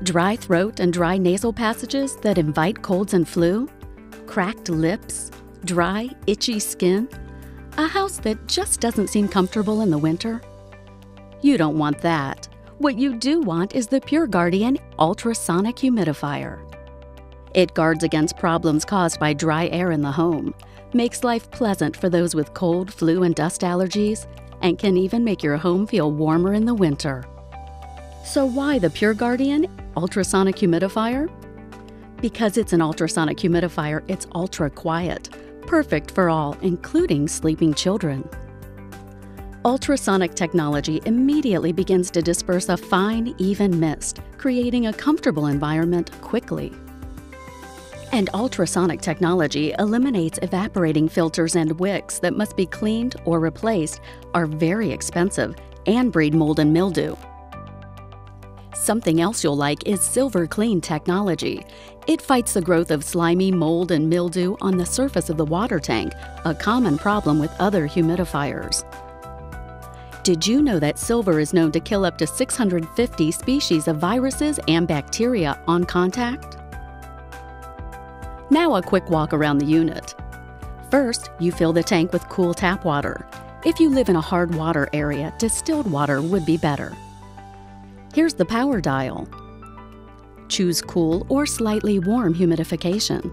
Dry throat and dry nasal passages that invite colds and flu? Cracked lips? Dry, itchy skin? A house that just doesn't seem comfortable in the winter? You don't want that. What you do want is the PureGuardian Ultrasonic Humidifier. It guards against problems caused by dry air in the home, makes life pleasant for those with cold, flu, and dust allergies, and can even make your home feel warmer in the winter. So why the PureGuardian Ultrasonic Humidifier? Because it's an ultrasonic humidifier, it's ultra quiet, perfect for all, including sleeping children. Ultrasonic technology immediately begins to disperse a fine, even mist, creating a comfortable environment quickly. And ultrasonic technology eliminates evaporating filters, and wicks that must be cleaned or replaced are very expensive and breed mold and mildew. Something else you'll like is Silver Clean technology. It fights the growth of slimy mold and mildew on the surface of the water tank, a common problem with other humidifiers. Did you know that silver is known to kill up to 650 species of viruses and bacteria on contact? Now a quick walk around the unit. First, you fill the tank with cool tap water. If you live in a hard water area, distilled water would be better. Here's the power dial. Choose cool or slightly warm humidification.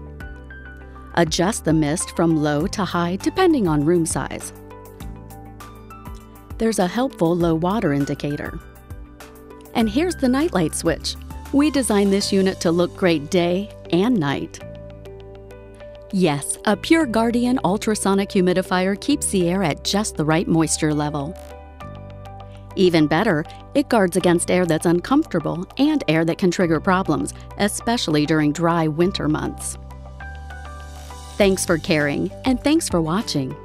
Adjust the mist from low to high depending on room size. There's a helpful low water indicator. And here's the nightlight switch. We designed this unit to look great day and night. Yes, a PureGuardian Ultrasonic Humidifier keeps the air at just the right moisture level. Even better, it guards against air that's uncomfortable and air that can trigger problems, especially during dry winter months. Thanks for caring, and thanks for watching.